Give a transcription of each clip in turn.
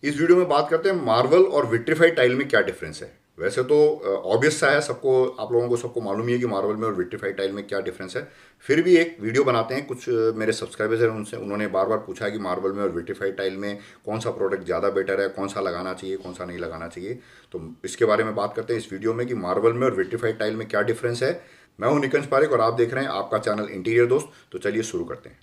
इस वीडियो में बात करते हैं मार्बल और विट्रीफाइड टाइल में क्या डिफरेंस है। वैसे तो ऑब्वियस सा है, सबको आप लोगों को सबको मालूम ही है कि मार्बल में और विट्रीफाइड टाइल में क्या डिफरेंस है। फिर भी एक वीडियो बनाते हैं। कुछ मेरे सब्सक्राइबर्स हैं, उन्होंने बार बार पूछा है कि मार्बल में और विट्रीफाइड टाइल में कौन सा प्रोडक्ट ज़्यादा बेटर है, कौन सा लगाना चाहिए, कौन सा नहीं लगाना चाहिए। तो इसके बारे में बात करते हैं इस वीडियो में कि मार्बल में और विट्रीफाइड टाइल में क्या डिफरेंस है। मैं हूं निकंज पारेख और आप देख रहे हैं आपका चैनल इंटीरियर दोस्त। तो चलिए शुरू करते हैं।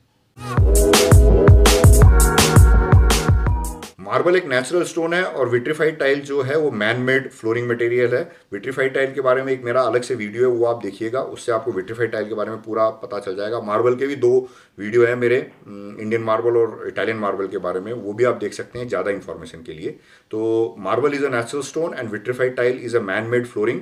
मार्बल एक नेचुरल स्टोन है और विट्रीफाइड टाइल जो है वो मैन मेड फ्लोरिंग मटेरियल है। विट्रीफाइड टाइल के बारे में एक मेरा अलग से वीडियो है, वो आप देखिएगा, उससे आपको विट्रीफाइड टाइल के बारे में पूरा पता चल जाएगा। मार्बल के भी दो वीडियो है मेरे, इंडियन मार्बल और इटालियन मार्बल के बारे में, वो भी आप देख सकते हैं ज़्यादा इन्फॉर्मेशन के लिए। तो marble is a natural stone and vitrified tile is a man made flooring.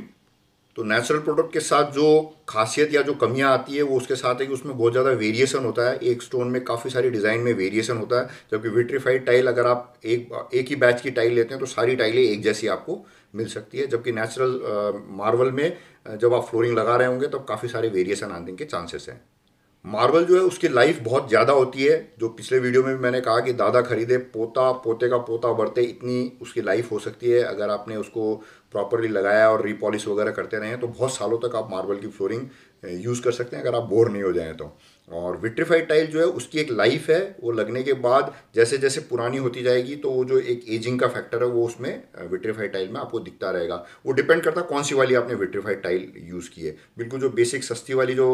तो नेचुरल प्रोडक्ट के साथ जो खासियत या जो कमियां आती है वो उसके साथ है कि उसमें बहुत ज़्यादा वेरिएशन होता है। एक स्टोन में काफ़ी सारी डिज़ाइन में वेरिएशन होता है, जबकि विट्रीफाइड टाइल अगर आप एक ही बैच की टाइल लेते हैं तो सारी टाइलें एक जैसी आपको मिल सकती है। जबकि नेचुरल मार्बल में जब आप फ्लोरिंग लगा रहे होंगे तब काफ़ी सारे वेरिएशन आने के चांसेस हैं। मार्बल जो है उसकी लाइफ बहुत ज़्यादा होती है। जो पिछले वीडियो में भी मैंने कहा कि दादा खरीदे पोता, पोते का पोता बढ़ते, इतनी उसकी लाइफ हो सकती है। अगर आपने उसको प्रॉपरली लगाया और रीपॉलिश वगैरह करते रहें तो बहुत सालों तक आप मार्बल की फ्लोरिंग यूज़ कर सकते हैं, अगर आप बोर नहीं हो जाएं तो। और विट्रीफाइड टाइल जो है उसकी एक लाइफ है, वो लगने के बाद जैसे जैसे पुरानी होती जाएगी तो वो जो एक एजिंग का फैक्टर है वो उसमें विट्रीफाइड टाइल में आपको दिखता रहेगा। वो डिपेंड करता है कौन सी वाली आपने विट्रीफाइड टाइल यूज़ की है। बिल्कुल जो बेसिक सस्ती वाली जो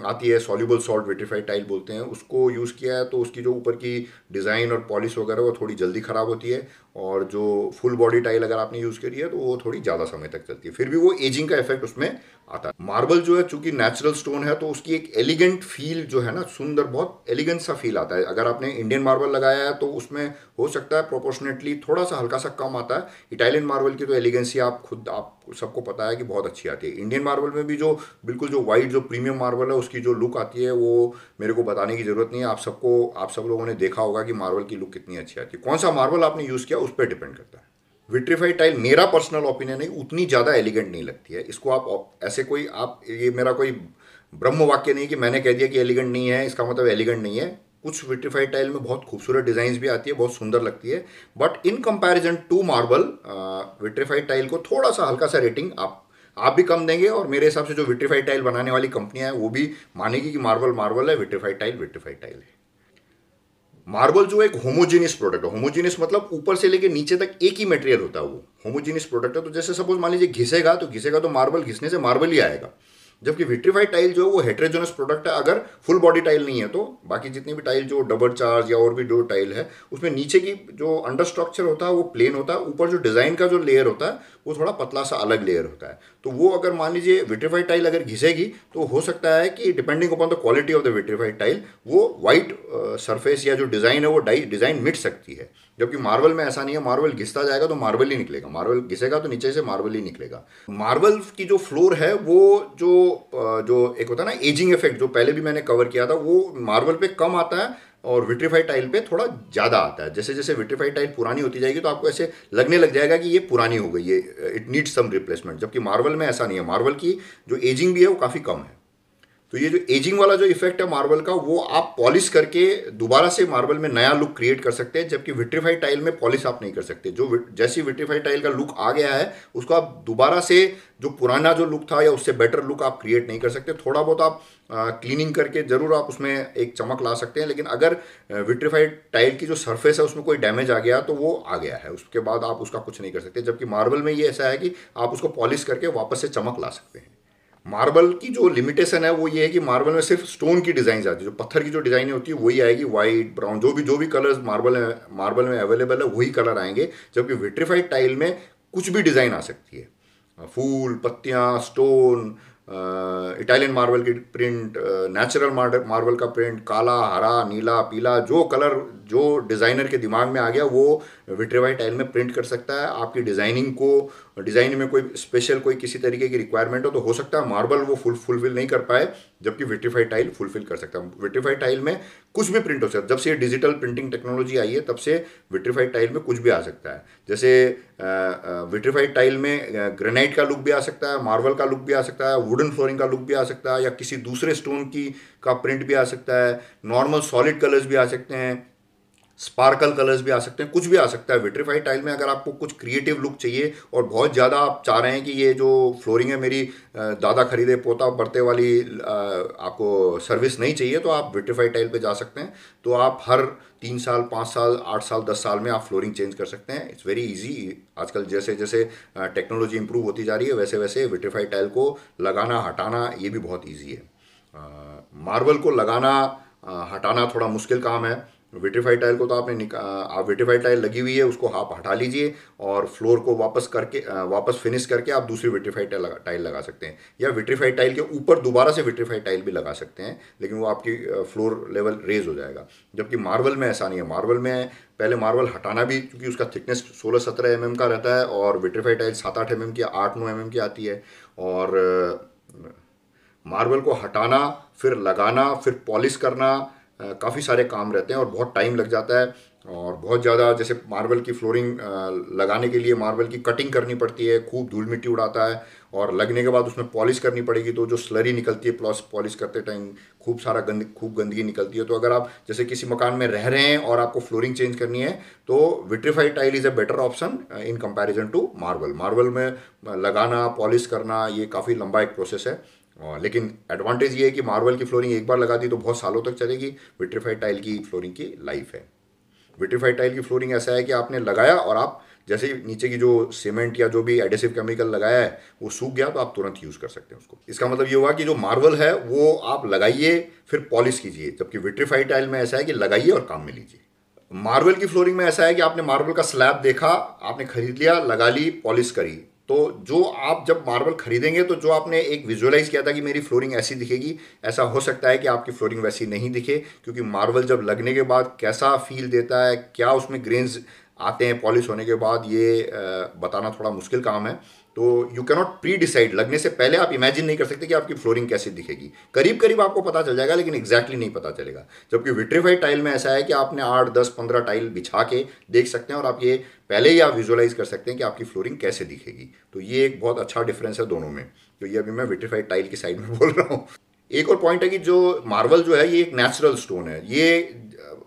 आती है, सॉल्युबल सॉल्ट विट्रीफाइड टाइल बोलते हैं, उसको यूज़ किया है तो उसकी जो ऊपर की डिज़ाइन और पॉलिश वगैरह वो थोड़ी जल्दी ख़राब होती है। और जो फुल बॉडी टाइल अगर आपने यूज़ करी है तो वो थोड़ी ज़्यादा समय तक चलती है, फिर भी वो एजिंग का इफेक्ट उसमें आता है। मार्बल जो है चूंकि नेचुरल स्टोन है तो उसकी एक एलिगेंट फील जो है ना, सुंदर, बहुत एलिगेंट सा फील आता है। अगर आपने इंडियन मार्बल लगाया है तो उसमें हो सकता है प्रोपोर्शनेटली थोड़ा सा हल्का सा कम आता है। इटालियन मार्बल की तो एलिगेंसी आप सबको पता है कि बहुत अच्छी आती है। इंडियन मार्बल में भी जो बिल्कुल जो वाइट जो प्रीमियम मार्बल है उसकी जो लुक आती है वो मेरे को बताने की ज़रूरत नहीं है। आप सब लोगों ने देखा होगा कि मार्बल की लुक कितनी अच्छी आती है। कौन सा मार्बल आपने यूज़ किया उस पर डिपेंड करता है। विट्रीफाइड टाइल मेरा पर्सनल ओपिनियन है उतनी ज़्यादा एलिगेंट नहीं लगती है। इसको आप ऐसे कोई आप ये मेरा कोई ब्रह्म वाक्य नहीं कि मैंने कह दिया कि एलिगेंट नहीं है, इसका मतलब एलिगेंट नहीं है। कुछ विट्रीफाइड टाइल में बहुत खूबसूरत डिज़ाइंस भी आती है, बहुत सुंदर लगती है, but in comparison to marble vitrified tile को थोड़ा सा हल्का सा रेटिंग आप भी कम देंगे। और मेरे हिसाब से जो विट्रीफाइड टाइल बनाने वाली कंपनियां हैं वो भी मानेगी कि मार्बल मार्बल है, विट्रीफाइड टाइल विट्रीफाइड टाइल है। मार्बल जो एक होमोजीनियस प्रोडक्ट है, होमोजीनियस मतलब ऊपर से लेके नीचे तक एक ही मटेरियल होता है, वो होमोजीनियस प्रोडक्ट है। तो जैसे सपोज मान लीजिए घिसेगा तो मार्बल घिसने से मार्बल ही आएगा। जबकि विट्रीफाइड टाइल जो है वो हेट्रोजेनस प्रोडक्ट है। अगर फुल बॉडी टाइल नहीं है तो बाकी जितनी भी टाइल जो डबल चार्ज या और भी जो टाइल है उसमें नीचे की जो अंडर स्ट्रक्चर होता है वो प्लेन होता है, ऊपर जो डिज़ाइन का जो लेयर होता है वो थोड़ा पतला सा अलग लेयर होता है। तो वो अगर मान लीजिए विट्रीफाइड टाइल अगर घिसेगी तो हो सकता है कि depending upon the quality of the vitrified tile वो वाइट सरफेस या जो डिज़ाइन है वो डिज़ाइन मिट सकती है। जबकि मार्बल में ऐसा नहीं है, मार्बल घिसता जाएगा तो मार्बल ही निकलेगा, मार्बल घिसेगा तो नीचे से मार्बल ही निकलेगा। मार्बल की जो फ्लोर है वो जो एक होता है ना एजिंग इफेक्ट, जो पहले भी मैंने कवर किया था, वो मार्बल पे कम आता है और विट्रीफाइड टाइल पे थोड़ा ज़्यादा आता है। जैसे जैसे विट्रीफाइड टाइल पुरानी होती जाएगी तो आपको ऐसे लगने लग जाएगा कि ये पुरानी हो गई, ये इट नीड्स सम रिप्लेसमेंट। जबकि मार्बल में ऐसा नहीं है, मार्बल की जो एजिंग भी है वो काफ़ी कम है। तो ये जो एजिंग वाला जो इफेक्ट है मार्बल का वो आप पॉलिश करके दोबारा से मार्बल में नया लुक क्रिएट कर सकते हैं, जबकि विट्रीफाइड टाइल में पॉलिश आप नहीं कर सकते। जैसी विट्रीफाइड टाइल का लुक आ गया है उसको आप दोबारा से जो पुराना जो लुक था या उससे बेटर लुक आप क्रिएट नहीं कर सकते। थोड़ा बहुत आप क्लीनिंग करके जरूर आप उसमें एक चमक ला सकते हैं, लेकिन अगर विट्रीफाइड टाइल की जो सरफेस है उसमें कोई डैमेज आ गया तो वो आ गया है, उसके बाद आप उसका कुछ नहीं कर सकते। जबकि मार्बल में ये ऐसा है कि आप उसको पॉलिश करके वापस से चमक ला सकते हैं। मार्बल की जो लिमिटेशन है वो ये है कि मार्बल में सिर्फ स्टोन की डिज़ाइन आती है, जो पत्थर की जो डिज़ाइनें होती है वही आएगी, वाइट ब्राउन जो भी कलर्स मार्बल में अवेलेबल है वही कलर आएंगे। जबकि विट्रीफाइड टाइल में कुछ भी डिज़ाइन आ सकती है, फूल, पत्तियाँ, स्टोन, इटालियन मार्बल की प्रिंट, नेचुरल मार्बल का प्रिंट, काला, हरा, नीला, पीला, जो कलर जो डिज़ाइनर के दिमाग में आ गया वो विट्रीफाइड टाइल में प्रिंट कर सकता है। आपकी डिज़ाइनिंग में कोई स्पेशल कोई किसी तरीके की रिक्वायरमेंट हो तो सकता है मार्बल वो फुलफिल नहीं कर पाए, जबकि विट्रीफाइड टाइल फुलफिल कर सकता है। विट्रीफाइड टाइल में कुछ भी प्रिंट हो सकता है। जब से ये डिजिटल प्रिंटिंग टेक्नोलॉजी आई है तब से विट्रीफाइड टाइल में कुछ भी आ सकता है। जैसे विट्रीफाइड टाइल में ग्रेनाइट का लुक भी आ सकता है, मार्बल का लुक भी आ सकता है, वुडन फ्लोरिंग का लुक भी आ सकता है, या किसी दूसरे स्टोन की का प्रिंट भी आ सकता है, नॉर्मल सॉलिड कलर्स भी आ सकते हैं। स्पार्कल कलर्स भी आ सकते हैं, कुछ भी आ सकता है विट्रीफाइड टाइल में। अगर आपको कुछ क्रिएटिव लुक चाहिए और बहुत ज़्यादा आप चाह रहे हैं कि ये जो फ्लोरिंग है मेरी दादा खरीदे पोता बढ़ते वाली आपको सर्विस नहीं चाहिए, तो आप विट्रीफाइड टाइल पे जा सकते हैं। तो आप हर 3 साल 5 साल 8 साल 10 साल में आप फ्लोरिंग चेंज कर सकते हैं। It's very easy. आजकल जैसे जैसे टेक्नोलॉजी इंप्रूव होती जा रही है, वैसे वैसे विट्रीफाइड टाइल को लगाना हटाना ये भी बहुत ईजी है। मार्बल को लगाना हटाना थोड़ा मुश्किल काम है। विट्रीफाइड टाइल को तो आप विट्रीफाइड टाइल लगी हुई है उसको आप हटा लीजिए और फ्लोर को वापस फिनिश करके आप दूसरी विट्रीफाइड टाइल लगा सकते हैं, या विट्रीफाइड टाइल के ऊपर दोबारा से विट्रीफाइड टाइल भी लगा सकते हैं, लेकिन वो आपकी फ्लोर लेवल रेज हो जाएगा। जबकि मार्बल में ऐसा नहीं है। मार्बल में पहले मार्बल हटाना भी, क्योंकि उसका थिकनेस 16-17 mm का रहता है और विट्रीफाइड टाइल 7-8 mm की 8-9 mm की आती है, और मार्बल को हटाना फिर लगाना फिर पॉलिश करना काफ़ी सारे काम रहते हैं और बहुत टाइम लग जाता है। और बहुत ज़्यादा, जैसे मार्बल की फ्लोरिंग लगाने के लिए मार्बल की कटिंग करनी पड़ती है, खूब धूल मिट्टी उड़ाता है, और लगने के बाद उसमें पॉलिश करनी पड़ेगी, तो जो स्लरी निकलती है पॉलिश करते टाइम खूब गंदगी निकलती है। तो अगर आप जैसे किसी मकान में रह रहे हैं और आपको फ्लोरिंग चेंज करनी है, तो vitrified tile is a better option in comparison to marble. Marble में लगाना पॉलिश करना ये काफ़ी लंबा एक प्रोसेस है, लेकिन एडवांटेज ये है कि मार्बल की फ्लोरिंग एक बार लगा दी तो बहुत सालों तक चलेगी। विट्रीफाइड टाइल की फ्लोरिंग की लाइफ है। विट्रीफाइड टाइल की फ्लोरिंग ऐसा है कि आपने लगाया और आप जैसे ही नीचे की जो सीमेंट या जो भी एडेसिव केमिकल लगाया है वो सूख गया तो आप तुरंत यूज़ कर सकते हैं उसको। इसका मतलब ये हुआ कि जो मार्बल है वो आप लगाइए फिर पॉलिश कीजिए, जबकि विट्रीफाइड टाइल में ऐसा है कि लगाइए और काम में लीजिए। मार्बल की फ्लोरिंग में ऐसा है कि आपने मार्बल का स्लैब देखा, आपने खरीद लिया, लगा ली, पॉलिश करी, तो जो आप जब मार्बल खरीदेंगे तो जो आपने एक विजुअलाइज किया था कि मेरी फ्लोरिंग ऐसी दिखेगी, ऐसा हो सकता है कि आपकी फ्लोरिंग वैसी नहीं दिखे, क्योंकि मार्बल जब लगने के बाद कैसा फील देता है, क्या उसमें ग्रेन्स आते हैं पॉलिश होने के बाद, ये बताना थोड़ा मुश्किल काम है। तो यू कैनॉट प्री डिसाइड। लगने से पहले आप इमेजिन नहीं कर सकते कि आपकी फ्लोरिंग कैसी दिखेगी। करीब करीब आपको पता चल जाएगा, लेकिन एग्जैक्टली नहीं पता चलेगा। जबकि विट्रीफाइड टाइल में ऐसा है कि आपने 8, 10, 15 टाइल बिछा के देख सकते हैं और आप ये पहले ही आप विजुअलाइज कर सकते हैं कि आपकी फ्लोरिंग कैसे दिखेगी। तो ये एक बहुत अच्छा डिफरेंस है दोनों में। तो ये अभी मैं विट्रीफाइड टाइल की साइड में बोल रहा हूँ। एक और पॉइंट है कि जो मार्बल जो है ये एक नेचुरल स्टोन है। ये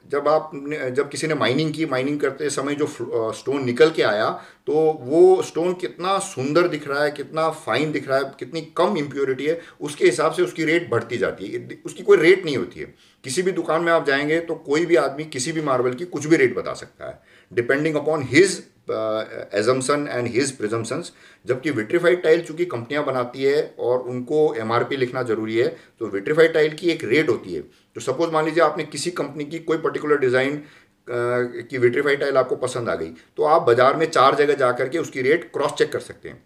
जब किसी ने माइनिंग करते समय जो स्टोन निकल के आया, तो वो स्टोन कितना सुंदर दिख रहा है, कितना फाइन दिख रहा है, कितनी कम इम्प्योरिटी है, उसके हिसाब से उसकी रेट बढ़ती जाती है। उसकी कोई रेट नहीं होती है। किसी भी दुकान में आप जाएंगे तो कोई भी आदमी किसी भी मार्बल की कुछ भी रेट बता सकता है, depending upon his assumption and his presumptions. जबकि विट्रीफाइड टाइल चूंकि कंपनियां बनाती है और उनको एमआरपी लिखना जरूरी है, तो विट्रीफाइड टाइल की एक रेट होती है। तो सपोज मान लीजिए आपने किसी कंपनी की कोई पर्टिकुलर डिज़ाइन की विट्रीफाइड टाइल आपको पसंद आ गई, तो आप बाजार में 4 जगह जा करके उसकी रेट क्रॉस चेक कर सकते हैं।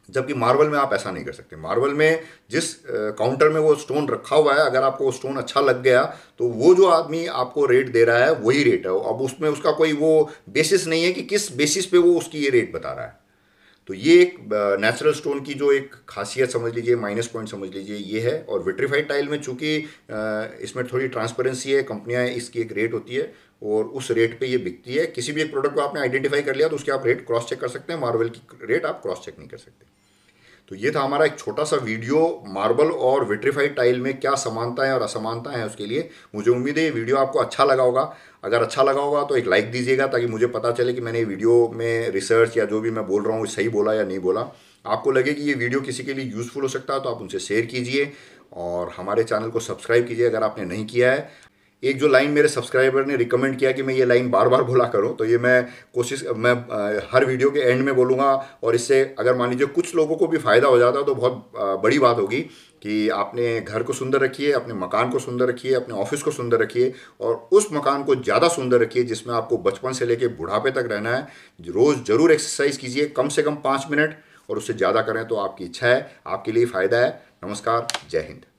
जबकि मार्बल में आप ऐसा नहीं कर सकते। मार्बल में जिस काउंटर में वो स्टोन रखा हुआ है, अगर आपको वो स्टोन अच्छा लग गया तो वो जो आदमी आपको रेट दे रहा है वही रेट है। अब उसमें उसका कोई वो बेसिस नहीं है कि किस बेसिस पे वो उसकी ये रेट बता रहा है। तो ये एक नेचुरल स्टोन की जो एक खासियत समझ लीजिए, माइनस पॉइंट समझ लीजिए ये है। और विट्रीफाइड टाइल में चूंकि इसमें थोड़ी ट्रांसपेरेंसी है, कंपनियां इसकी एक रेट होती है और उस रेट पे ये बिकती है। किसी भी एक प्रोडक्ट को आपने आइडेंटिफाई कर लिया तो उसके आप रेट क्रॉस चेक कर सकते हैं। मार्बल की रेट आप क्रॉस चेक नहीं कर सकते। तो ये था हमारा एक छोटा सा वीडियो मार्बल और विट्रीफाइड टाइल में क्या समानताएं और असमानताएं हैं उसके लिए। मुझे उम्मीद है ये वीडियो आपको अच्छा लगा होगा। अगर अच्छा लगा होगा तो एक लाइक दीजिएगा, ताकि मुझे पता चले कि मैंने वीडियो में रिसर्च या जो भी मैं बोल रहा हूँ सही बोला या नहीं बोला। आपको लगे कि ये वीडियो किसी के लिए यूज़फुल हो सकता है तो आप उनसे शेयर कीजिए और हमारे चैनल को सब्सक्राइब कीजिए अगर आपने नहीं किया है। एक जो लाइन मेरे सब्सक्राइबर ने रिकमेंड किया कि मैं ये लाइन बार बार बोला करूं, तो ये मैं हर वीडियो के एंड में बोलूँगा। और इससे अगर मान लीजिए कुछ लोगों को भी फ़ायदा हो जाता तो बहुत बड़ी बात होगी कि आपने घर को सुंदर रखिए, अपने मकान को सुंदर रखिए, अपने ऑफिस को सुंदर रखिए और उस मकान को ज़्यादा सुंदर रखिए जिसमें आपको बचपन से लेकर बुढ़ापे तक रहना है। रोज़ ज़रूर एक्सरसाइज कीजिए, कम से कम 5 मिनट, और उससे ज़्यादा करें तो आपकी इच्छा है, आपके लिए फ़ायदा है। नमस्कार, जय हिंद।